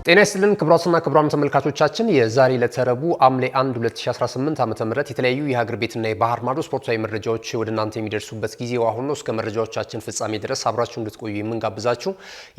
ጤና ይስጥልን ክቡራትና ክቡራን ተመልካቾቻችን የዛሬ ለተረቡ ሐምሌ 1 2018 ዓ.ም የተለያዩ የሀገር ቤትና የባህር ማዶ ስፖርታዊ መረጃዎች ወደ እናንተ የሚደርሱበት ጊዜው አሁን ነው። እስከ መረጃዎቻችን ፍጻሜ ድረስ አብራችሁ እንድትቆዩ የምንጋብዛችሁ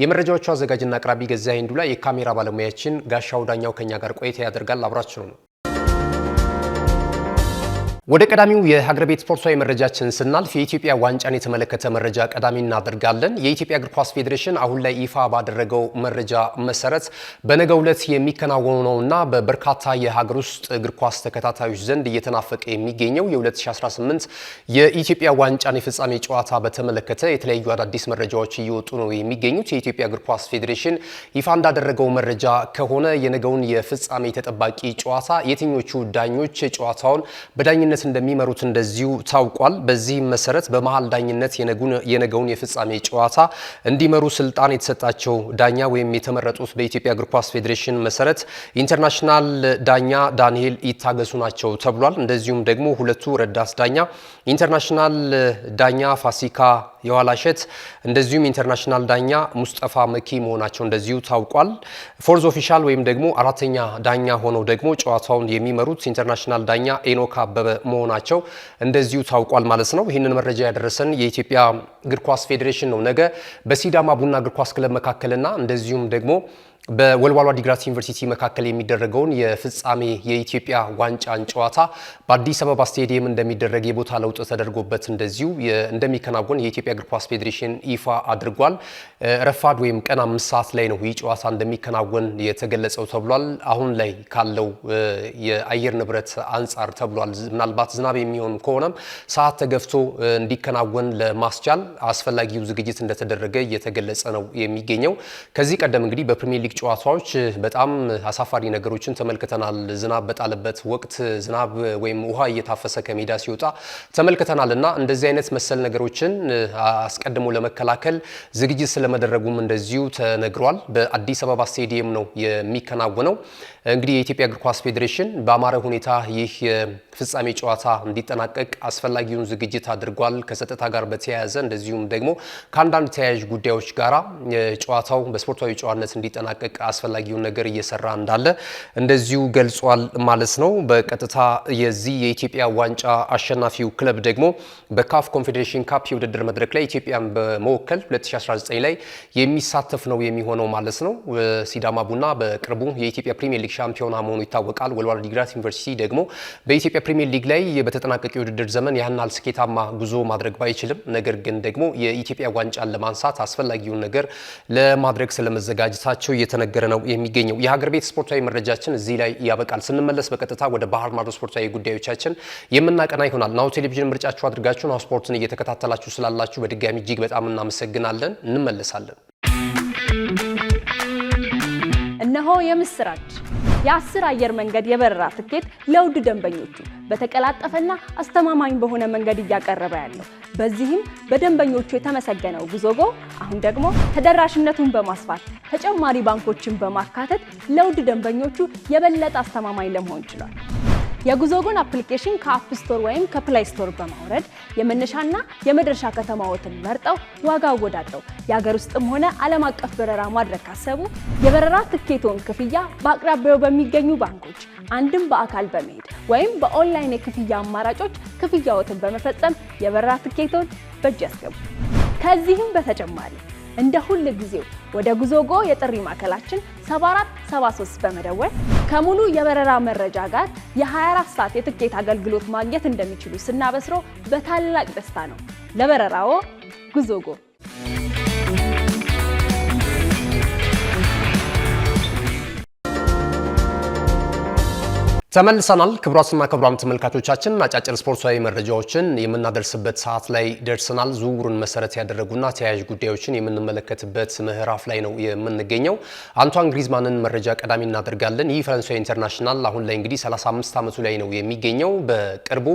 የመረጃዎቹ አዘጋጅና አቅራቢ ገዛኸኝ ዱላ፣ የካሜራ ባለሙያችን ጋሻው ዳኛው ከኛ ጋር ቆይታ ያደርጋል። አብራችሁ ነው። ወደ ቀዳሚው የሀገር ቤት ስፖርታዊ መረጃችን ስናልፍ የኢትዮጵያ ዋንጫን የተመለከተ መረጃ ቀዳሚ እናደርጋለን። የኢትዮጵያ እግር ኳስ ፌዴሬሽን አሁን ላይ ይፋ ባደረገው መረጃ መሰረት በነገው ዕለት የሚከናወነውና በበርካታ የሀገር ውስጥ እግር ኳስ ተከታታዮች ዘንድ እየተናፈቀ የሚገኘው የ2018 የኢትዮጵያ ዋንጫን የፍጻሜ ጨዋታ በተመለከተ የተለያዩ አዳዲስ መረጃዎች እየወጡ ነው የሚገኙት። የኢትዮጵያ እግር ኳስ ፌዴሬሽን ይፋ እንዳደረገው መረጃ ከሆነ የነገውን የፍጻሜ ተጠባቂ ጨዋታ የትኞቹ ዳኞች ጨዋታውን በዳኝነት እንደሚመሩት እንደዚሁ ታውቋል። በዚህ መሰረት በመሃል ዳኝነት የነገውን የፍጻሜ ጨዋታ እንዲመሩ ስልጣን የተሰጣቸው ዳኛ ወይም የተመረጡት በኢትዮጵያ እግር ኳስ ፌዴሬሽን መሰረት ኢንተርናሽናል ዳኛ ዳንኤል ይታገሱ ናቸው ተብሏል። እንደዚሁም ደግሞ ሁለቱ ረዳት ዳኛ ኢንተርናሽናል ዳኛ ፋሲካ የዋላሸት እንደዚሁም ኢንተርናሽናል ዳኛ ሙስጠፋ መኪ መሆናቸው እንደዚሁ ታውቋል። ፎርዝ ኦፊሻል ወይም ደግሞ አራተኛ ዳኛ ሆነው ደግሞ ጨዋታውን የሚመሩት ኢንተርናሽናል ዳኛ ኤኖክ አበበ መሆናቸው እንደዚሁ ታውቋል ማለት ነው። ይህንን መረጃ ያደረሰን የኢትዮጵያ እግር ኳስ ፌዴሬሽን ነው። ነገ በሲዳማ ቡና እግር ኳስ ክለብ መካከልና እንደዚሁም ደግሞ በወልዋሎ ዓዲግራት ዩኒቨርሲቲ መካከል የሚደረገውን የፍጻሜ የኢትዮጵያ ዋንጫን ጨዋታ በአዲስ አበባ ስቴዲየም እንደሚደረግ የቦታ ለውጥ ተደርጎበት እንደዚሁ እንደሚከናወን የኢትዮጵያ እግር ኳስ ፌዴሬሽን ይፋ አድርጓል። ረፋድ ወይም ቀን 5 ሰዓት ላይ ነው ይህ ጨዋታ እንደሚከናወን የተገለጸው ተብሏል። አሁን ላይ ካለው የአየር ንብረት አንጻር ተብሏል። ምናልባት ዝናብ የሚሆን ከሆነም ሰዓት ተገፍቶ እንዲከናወን ለማስቻል አስፈላጊው ዝግጅት እንደተደረገ እየተገለጸ ነው የሚገኘው። ከዚህ ቀደም እንግዲህ በፕሪሚየር ሊግ ጨዋታዎች በጣም አሳፋሪ ነገሮችን ተመልክተናል። ዝናብ በጣለበት ወቅት ዝናብ ወይም ውሃ እየታፈሰ ከሜዳ ሲወጣ ተመልክተናልና እንደዚህ አይነት መሰል ነገሮችን አስቀድሞ ለመከላከል ዝግጅት ስለመደረጉም እንደዚሁ ተነግሯል። በአዲስ አበባ ስቴዲየም ነው የሚከናወነው። እንግዲህ የኢትዮጵያ እግር ኳስ ፌዴሬሽን በአማረ ሁኔታ ይህ የፍጻሜ ጨዋታ እንዲጠናቀቅ አስፈላጊውን ዝግጅት አድርጓል። ከጸጥታ ጋር በተያያዘ እንደዚሁም ደግሞ ከአንዳንድ ተያያዥ ጉዳዮች ጋራ ጨዋታው በስፖርታዊ ጨዋነት እንዲጠናቀቅ አስፈላጊውን ነገር እየሰራ እንዳለ እንደዚሁ ገልጿል ማለት ነው። በቀጥታ የዚህ የኢትዮጵያ ዋንጫ አሸናፊው ክለብ ደግሞ በካፍ ኮንፌዴሬሽን ካፕ የውድድር መድረክ ላይ ኢትዮጵያን በመወከል 2019 ላይ የሚሳተፍ ነው የሚሆነው ማለት ነው። ሲዳማ ቡና በቅርቡ የኢትዮጵያ ፕሪሚየር ሊግ ሻምፒዮና መሆኑ ይታወቃል። ወልዋሎ ዓዲግራት ዩኒቨርሲቲ ደግሞ በኢትዮጵያ ፕሪሚየር ሊግ ላይ በተጠናቀቀ የውድድር ዘመን ያህል ስኬታማ ጉዞ ማድረግ ባይችልም ነገር ግን ደግሞ የኢትዮጵያ ዋንጫን ለማንሳት አስፈላጊውን ነገር ለማድረግ ስለመዘጋጀታቸው እየተነገረ ነው የሚገኘው። የሀገር ቤት ስፖርታዊ መረጃችን እዚህ ላይ ያበቃል። ስንመለስ በቀጥታ ወደ ባህር ማዶ ስፖርታዊ ጉዳዮቻችን የምናቀና ይሆናል። ናሁ ቴሌቪዥን ምርጫችሁ አድርጋችሁ ናሁ ስፖርትን እየተከታተላችሁ ስላላችሁ በድጋሚ እጅግ በጣም እናመሰግናለን። እንመለሳለን። እነሆ የምስራች! የ10 አየር መንገድ የበረራ ትኬት ለውድ ደንበኞቹ በተቀላጠፈና አስተማማኝ በሆነ መንገድ እያቀረበ ያለው። በዚህም በደንበኞቹ የተመሰገነው ጉዞጎ አሁን ደግሞ ተደራሽነቱን በማስፋት ተጨማሪ ባንኮችን በማካተት ለውድ ደንበኞቹ የበለጠ አስተማማኝ ለመሆን ችሏል። የጉዞጎን አፕሊኬሽን ከአፕ ስቶር ወይም ከፕላይ ስቶር በማውረድ የመነሻና የመድረሻ ከተማዎትን መርጠው ዋጋ አወዳድረው የሀገር ውስጥም ሆነ ዓለም አቀፍ በረራ ማድረግ ካሰቡ የበረራ ትኬቶን ክፍያ በአቅራቢያው በሚገኙ ባንኮች አንድም በአካል በመሄድ ወይም በኦንላይን የክፍያ አማራጮች ክፍያዎትን በመፈጸም የበረራ ትኬቶን በእጅ ያስገቡ። ከዚህም በተጨማሪ እንደ ሁል ጊዜው ወደ ጉዞጎ የጥሪ ማዕከላችን 7473 በመደወል ከሙሉ የበረራ መረጃ ጋር የ24 ሰዓት የትኬት አገልግሎት ማግኘት እንደሚችሉ ስናበስሮ በታላቅ ደስታ ነው። ለበረራዎ ጉዞጎ። ተመልሰናል። ክቡራትና ክቡራን ተመልካቾቻችን አጫጭር ስፖርታዊ መረጃዎችን የምናደርስበት ሰዓት ላይ ደርሰናል። ዝውውሩን መሰረት ያደረጉና ተያያዥ ጉዳዮችን የምንመለከትበት ምዕራፍ ላይ ነው የምንገኘው። አንቷን ግሪዝማንን መረጃ ቀዳሚ እናደርጋለን። ይህ ፈረንሳዊ ኢንተርናሽናል አሁን ላይ እንግዲህ 35 ዓመቱ ላይ ነው የሚገኘው። በቅርቡ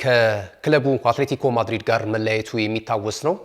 ከክለቡ አትሌቲኮ ማድሪድ ጋር መለያየቱ የሚታወስ ነው።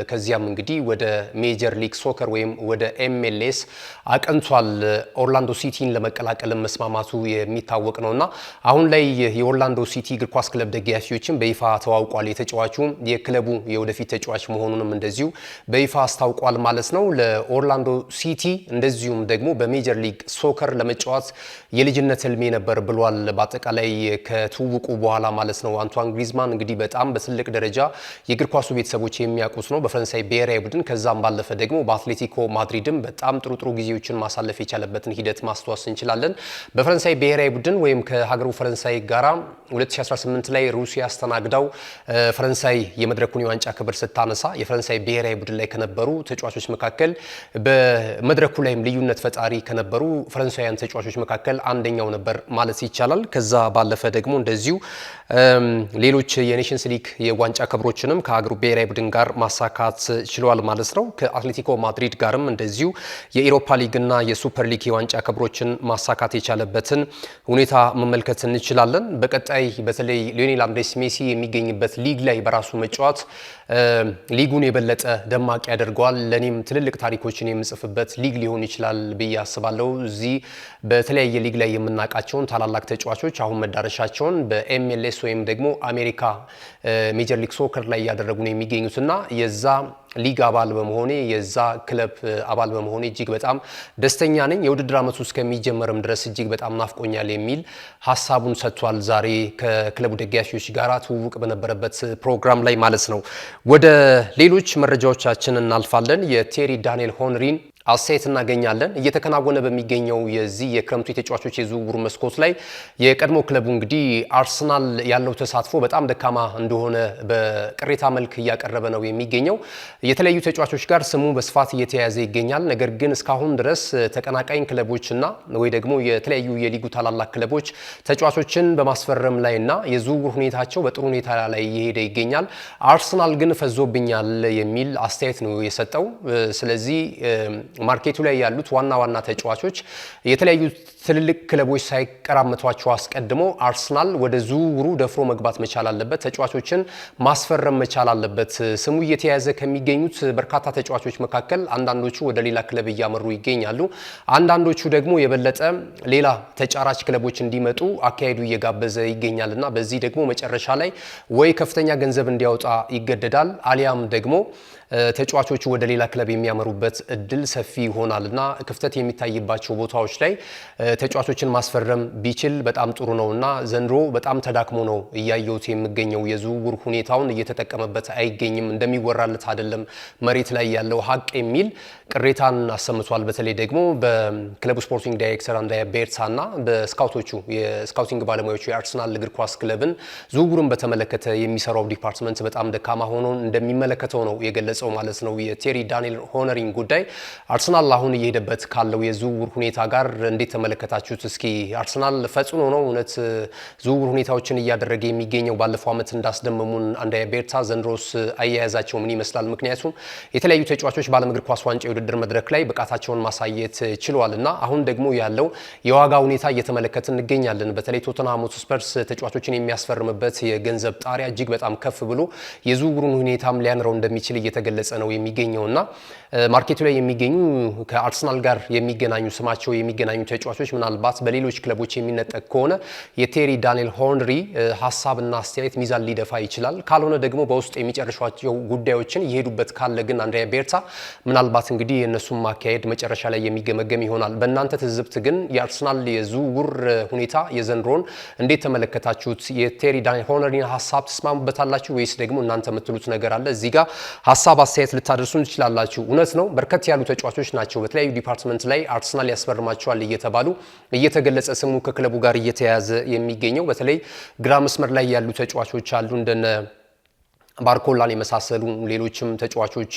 ከዚያም እንግዲህ ወደ ሜጀር ሊግ ሶከር ወይም ወደ MLS አቅንቷል። ኦርላንዶ ሲቲን ለመቀላቀል መስማማቱ የሚታወስ የሚታወቅ ነውና አሁን ላይ የኦርላንዶ ሲቲ እግር ኳስ ክለብ ደጋፊዎችን በይፋ ተዋውቋል። የተጫዋቹ የክለቡ የወደፊት ተጫዋች መሆኑንም እንደዚሁ በይፋ አስታውቋል ማለት ነው። ለኦርላንዶ ሲቲ እንደዚሁም ደግሞ በሜጀር ሊግ ሶከር ለመጫወት የልጅነት ህልሜ ነበር ብሏል። በአጠቃላይ ከትውውቁ በኋላ ማለት ነው። አንቷን ግሪዝማን እንግዲህ በጣም በትልቅ ደረጃ የእግር ኳሱ ቤተሰቦች የሚያውቁት ነው በፈረንሳይ ብሔራዊ ቡድን። ከዛም ባለፈ ደግሞ በአትሌቲኮ ማድሪድም በጣም ጥሩ ጊዜዎችን ማሳለፍ የቻለበትን ሂደት ማስተዋስ እንችላለን። በፈረንሳይ ብሔራዊ ቡድን ወይም ከሀገሩ ፈረንሳይ ጋራ 2018 ላይ ሩሲያ አስተናግዳው ፈረንሳይ የመድረኩን የዋንጫ ክብር ስታነሳ የፈረንሳይ ብሔራዊ ቡድን ላይ ከነበሩ ተጫዋቾች መካከል በመድረኩ ላይም ልዩነት ፈጣሪ ከነበሩ ፈረንሳውያን ተጫዋቾች መካከል አንደኛው ነበር ማለት ይቻላል። ከዛ ባለፈ ደግሞ እንደዚሁ ሌሎች የኔሽንስ ሊግ የዋንጫ ክብሮችንም ከሀገሩ ብሔራዊ ቡድን ጋር ማሳካት ችሏል ማለት ነው። ከአትሌቲኮ ማድሪድ ጋርም እንደዚሁ የኢሮፓ ሊግና የሱፐር ሊግ የዋንጫ ክብሮችን ማሳካት የቻለበትን ሁኔታ መመልከት እንችላለን። በቀጣይ በተለይ ሊዮኔል አንድሬስ ሜሲ የሚገኝበት ሊግ ላይ በራሱ መጫወት ሊጉን የበለጠ ደማቅ ያደርገዋል። ለኔም ትልልቅ ታሪኮችን የምጽፍበት ሊግ ሊሆን ይችላል ብዬ አስባለሁ። እዚህ በተለያየ ሊግ ላይ የምናውቃቸውን ታላላቅ ተጫዋቾች አሁን መዳረሻቸውን በኤምኤልኤስ ወይም ደግሞ አሜሪካ ሜጀር ሊግ ሶከር ላይ እያደረጉ ነው የሚገኙትና የዛ ሊግ አባል በመሆኔ የዛ ክለብ አባል በመሆኔ እጅግ በጣም ደስተኛ ነኝ። የውድድር ዓመቱ እስከሚጀመርም ድረስ እጅግ በጣም ናፍቆኛል የሚል ሀሳቡን ሰጥቷል። ዛሬ ከክለቡ ደጋፊዎች ጋር ትውውቅ በነበረበት ፕሮግራም ላይ ማለት ነው። ወደ ሌሎች መረጃዎቻችን እናልፋለን። የቴሪ ዳንኤል ሆንሪን አስተያየት እናገኛለን። እየተከናወነ በሚገኘው የዚህ የክረምቱ የተጫዋቾች የዝውውር መስኮት ላይ የቀድሞ ክለቡ እንግዲህ አርሰናል ያለው ተሳትፎ በጣም ደካማ እንደሆነ በቅሬታ መልክ እያቀረበ ነው የሚገኘው። የተለያዩ ተጫዋቾች ጋር ስሙ በስፋት እየተያያዘ ይገኛል። ነገር ግን እስካሁን ድረስ ተቀናቃኝ ክለቦችና ወይ ደግሞ የተለያዩ የሊጉ ታላላቅ ክለቦች ተጫዋቾችን በማስፈረም ላይና የዝውውር ሁኔታቸው በጥሩ ሁኔታ ላይ እየሄደ ይገኛል። አርሰናል ግን ፈዞብኛል የሚል አስተያየት ነው የሰጠው። ስለዚህ ማርኬቱ ላይ ያሉት ዋና ተጫዋቾች የተለያዩ ትልልቅ ክለቦች ሳይቀራመቷቸው አስቀድሞ አርሰናል ወደ ዝውውሩ ደፍሮ መግባት መቻል አለበት። ተጫዋቾችን ማስፈረም መቻል አለበት። ስሙ እየተያዘ ከሚገኙት በርካታ ተጫዋቾች መካከል አንዳንዶቹ ወደ ሌላ ክለብ እያመሩ ይገኛሉ። አንዳንዶቹ ደግሞ የበለጠ ሌላ ተጫራች ክለቦች እንዲመጡ አካሄዱ እየጋበዘ ይገኛልና በዚህ ደግሞ መጨረሻ ላይ ወይ ከፍተኛ ገንዘብ እንዲያወጣ ይገደዳል አሊያም ደግሞ ተጫዋቾቹ ወደ ሌላ ክለብ የሚያመሩበት እድል ሰፊ ይሆናልና ክፍተት የሚታይባቸው ቦታዎች ላይ ተጫዋቾችን ማስፈረም ቢችል በጣም ጥሩ ነውና ዘንድሮ በጣም ተዳክሞ ነው እያየሁት የሚገኘው። የዝውውር ሁኔታውን እየተጠቀመበት አይገኝም፣ እንደሚወራለት አይደለም መሬት ላይ ያለው ሀቅ የሚል ቅሬታን አሰምቷል። በተለይ ደግሞ በክለቡ ስፖርቲንግ ዳይሬክተር አንድሪያ ቤርታና በስካውቶቹ የስካውቲንግ ባለሙያዎቹ የአርሰናል እግር ኳስ ክለብን ዝውውሩን በተመለከተ የሚሰራው ዲፓርትመንት በጣም ደካማ ሆኖ እንደሚመለከተው ነው የገለጸው ማለት ነው። የቴሪ ዳንኤል ሆነሪን ጉዳይ አርሰናል አሁን እየሄደበት ካለው የዝውውር ሁኔታ ጋር እንዴት ተመለከታችሁት? እስኪ አርሰናል ፈጽኖ ነው እውነት ዝውውር ሁኔታዎችን እያደረገ የሚገኘው? ባለፈው ዓመት እንዳስደመሙን አንድሪያ ቤርታ ዘንድሮስ አያያዛቸው ምን ይመስላል? ምክንያቱም የተለያዩ ተጫዋቾች በዓለም እግር ኳስ ዋንጫ የውድድር መድረክ ላይ ብቃታቸውን ማሳየት ችለዋልና አሁን ደግሞ ያለው የዋጋ ሁኔታ እየተመለከት እንገኛለን። በተለይ ቶተንሃም ሆትስፐርስ ተጫዋቾችን የሚያስፈርምበት የገንዘብ ጣሪያ እጅግ በጣም ከፍ ብሎ የዝውውሩን ሁኔታም ሊያንረው እንደሚችል እየተገለጸ ነው የሚገኘውና ማርኬቱ ላይ የሚገኙ ከአርሰናል ጋር የሚገናኙ ስማቸው የሚገናኙ ተጫዋቾች ምናልባት በሌሎች ክለቦች የሚነጠቅ ከሆነ የቴሪ ዳንኤል ሆንሪ ሀሳብና አስተያየት ሚዛን ሊደፋ ይችላል። ካልሆነ ደግሞ በውስጥ የሚጨርሷቸው ጉዳዮችን የሄዱበት ካለ ግን አንድሪያ ቤርታ ምናልባት እንግዲህ የእነሱን ማካሄድ መጨረሻ ላይ የሚገመገም ይሆናል። በእናንተ ትዝብት ግን የአርሰናል የዝውውር ሁኔታ የዘንድሮን እንዴት ተመለከታችሁት? የቴሪ ዳንኤል ሆንሪን ሀሳብ ተስማሙበታላችሁ ወይስ ደግሞ እናንተ የምትሉት ነገር አለ? እዚህ ጋር ሀሳብ አስተያየት ልታደርሱን ትችላላችሁ። እውነት ነው በርከት ያሉ ተጫዋቾች ናቸው በተለያዩ ዲፓርትመንት ላይ አርሰናል ያስፈርማቸዋል እየተባሉ እየተገለጸ ስሙ ከክለቡ ጋር እየተያያዘ የሚገኘው። በተለይ ግራ መስመር ላይ ያሉ ተጫዋቾች አሉ እንደነ ባርኮላን የመሳሰሉ ሌሎችም ተጫዋቾች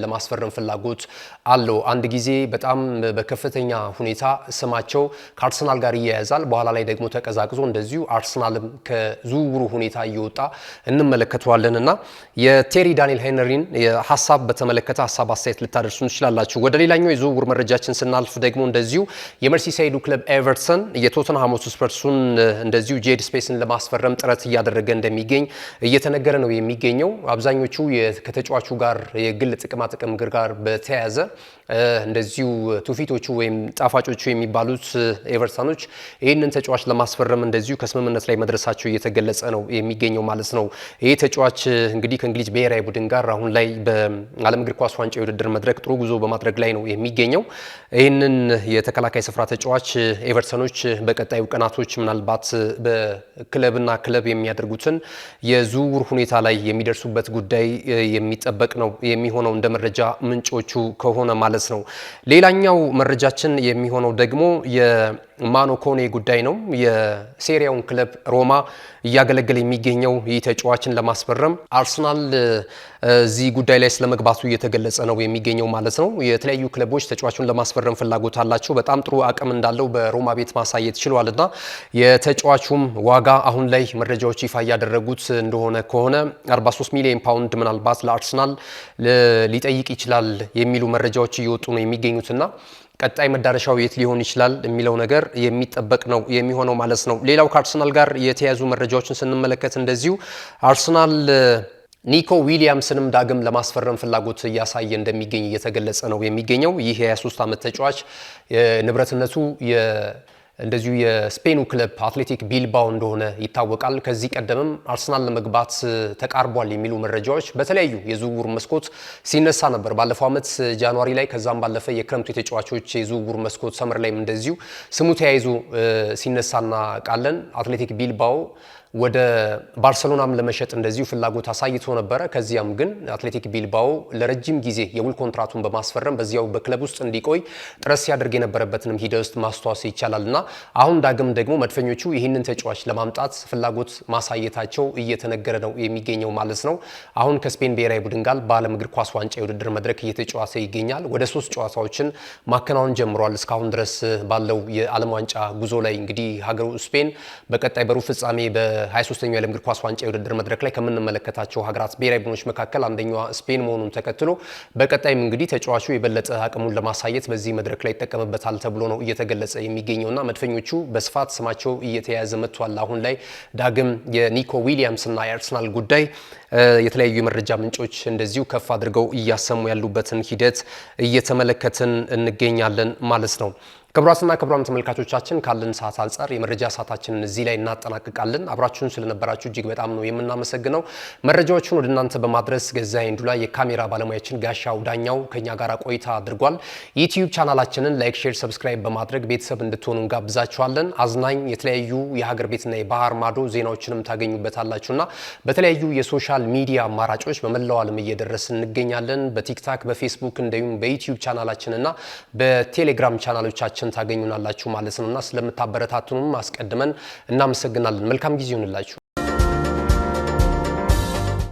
ለማስፈረም ፍላጎት አለው። አንድ ጊዜ በጣም በከፍተኛ ሁኔታ ስማቸው ከአርሰናል ጋር ይያያዛል፣ በኋላ ላይ ደግሞ ተቀዛቅዞ እንደዚሁ አርሰናልም ከዝውውሩ ሁኔታ እየወጣ እንመለከተዋለን እና የቴሪ ዳንኤል ሄንሪን ሀሳብ በተመለከተ ሀሳብ አስተያየት ልታደርሱን ትችላላችሁ። ወደ ሌላኛው የዝውውር መረጃችን ስናልፍ ደግሞ እንደዚሁ የመርሲሳይዱ ክለብ ኤቨርተን የቶተንሃም ሆትስፐርሱን እንደዚሁ ጄድ ስፔስን ለማስፈረም ጥረት እያደረገ እንደሚገኝ እየተነገረ ነው የሚገኝ የሚገኘው። አብዛኞቹ ከተጫዋቹ ጋር የግል ጥቅም ጋር በተያያዘ እንደዚሁ ቱፊቶቹ ወይም ጣፋጮቹ የሚባሉት ኤቨርተኖች ይህንን ተጫዋች ለማስፈረም እንደዚሁ ከስምምነት ላይ መድረሳቸው እየተገለጸ ነው የሚገኘው ማለት ነው። ይህ ተጫዋች እንግዲህ ከእንግሊዝ ብሔራዊ ቡድን ጋር አሁን ላይ በዓለም እግር ኳስ ዋንጫ የውድድር መድረክ ጥሩ ጉዞ በማድረግ ላይ ነው የሚገኘው። ይህንን የተከላካይ ስፍራ ተጫዋች ኤቨርተኖች በቀጣዩ ቀናቶች ምናልባት በክለብና ክለብ የሚያደርጉትን የዝውውር ሁኔታ ላይ የሚደርሱበት ጉዳይ የሚጠበቅ ነው የሚሆነው እንደ መረጃ ምንጮቹ ከሆነ ማለት ነው። ሌላኛው መረጃችን የሚሆነው ደግሞ የማኖ ኮኔ ጉዳይ ነው። የሴሪያውን ክለብ ሮማ እያገለገለ የሚገኘው ይህ ተጫዋችን ለማስፈረም አርሰናል እዚህ ጉዳይ ላይ ስለመግባቱ እየተገለጸ ነው የሚገኘው ማለት ነው። የተለያዩ ክለቦች ተጫዋቹን ለማስፈረም ፍላጎት አላቸው። በጣም ጥሩ አቅም እንዳለው በሮማ ቤት ማሳየት ችሏልና የተጫዋቹም ዋጋ አሁን ላይ መረጃዎች ይፋ እያደረጉት እንደሆነ ከሆነ 43 ሚሊዮን ፓውንድ ምናልባት ለአርሰናል ሊጠይቅ ይችላል የሚሉ መረጃዎች እየወጡ ነው የሚገኙትና ቀጣይ መዳረሻው የት ሊሆን ይችላል የሚለው ነገር የሚጠበቅ ነው የሚሆነው ማለት ነው። ሌላው ከአርሰናል ጋር የተያዙ መረጃዎችን ስንመለከት እንደዚሁ አርሰናል ኒኮ ዊሊያምስንም ዳግም ለማስፈረም ፍላጎት እያሳየ እንደሚገኝ እየተገለጸ ነው የሚገኘው። ይህ የ23 ዓመት ተጫዋች ንብረትነቱ እንደዚሁ የስፔኑ ክለብ አትሌቲክ ቢልባኦ እንደሆነ ይታወቃል። ከዚህ ቀደምም አርሰናል ለመግባት ተቃርቧል የሚሉ መረጃዎች በተለያዩ የዝውውር መስኮት ሲነሳ ነበር። ባለፈው ዓመት ጃንዋሪ ላይ ከዛም ባለፈ የክረምቱ የተጫዋቾች የዝውውር መስኮት ሰመር ላይም እንደዚሁ ስሙ ተያይዞ ሲነሳና ቃለን አትሌቲክ ቢልባኦ ወደ ባርሰሎናም ለመሸጥ እንደዚሁ ፍላጎት አሳይቶ ነበረ። ከዚያም ግን አትሌቲክ ቢልባኦ ለረጅም ጊዜ የውል ኮንትራቱን በማስፈረም በዚያው በክለብ ውስጥ እንዲቆይ ጥረት ሲያደርግ የነበረበትንም ሂደት ማስተዋወስ ይቻላልና አሁን ዳግም ደግሞ መድፈኞቹ ይህንን ተጫዋች ለማምጣት ፍላጎት ማሳየታቸው እየተነገረ ነው የሚገኘው ማለት ነው። አሁን ከስፔን ብሔራዊ ቡድን ጋር በዓለም እግር ኳስ ዋንጫ የውድድር መድረክ እየተጫወተ ይገኛል። ወደ 3 ጨዋታዎችን ማከናወን ጀምሯል። እስካሁን ድረስ ባለው የዓለም ዋንጫ ጉዞ ላይ እንግዲህ ሀገሩ ስፔን በቀጣይ በሩብ ፍጻሜ 23ኛው የዓለም እግር ኳስ ዋንጫ የውድድር መድረክ ላይ ከምንመለከታቸው ሀገራት ብሔራዊ ቡድኖች መካከል አንደኛዋ ስፔን መሆኑን ተከትሎ በቀጣይም እንግዲህ ተጫዋቹ የበለጠ አቅሙን ለማሳየት በዚህ መድረክ ላይ ይጠቀምበታል ተብሎ ነው እየተገለጸ የሚገኘውና መድፈኞቹ በስፋት ስማቸው እየተያያዘ መጥቷል። አሁን ላይ ዳግም የኒኮ ዊሊያምስ እና የአርሰናል ጉዳይ የተለያዩ የመረጃ ምንጮች እንደዚሁ ከፍ አድርገው እያሰሙ ያሉበትን ሂደት እየተመለከትን እንገኛለን ማለት ነው። ክቡራትና ክቡራን ተመልካቾቻችን ካለን ሰዓት አንጻር የመረጃ ሰዓታችንን እዚህ ላይ እናጠናቅቃለን። አብራችሁን ስለነበራችሁ እጅግ በጣም ነው የምናመሰግነው። መረጃዎቹን ወደ እናንተ በማድረስ ገዛኸኝ ዱላ የካሜራ ባለሙያችን ጋሻው ዳኛው ከኛ ጋር ቆይታ አድርጓል። ዩቲዩብ ቻናላችንን ላይክ፣ ሼር፣ ሰብስክራይብ በማድረግ ቤተሰብ እንድትሆኑ እንጋብዛችኋለን። አዝናኝ የተለያዩ የሀገር ቤትና የባህር ማዶ ዜናዎችንም ታገኙበታላችሁና በተለያዩ የሶሻል ሚዲያ አማራጮች በመላው ዓለም እየደረስን እንገኛለን። በቲክታክ፣ በፌስቡክ እንዲሁም በዩቲዩብ ቻናላችንና በቴሌግራም ቻናሎቻችን ታገኙናላችሁ ማለት ነውና ስለምታበረታቱንም አስቀድመን እናመሰግናለን። መልካም ጊዜ ይሁንላችሁ።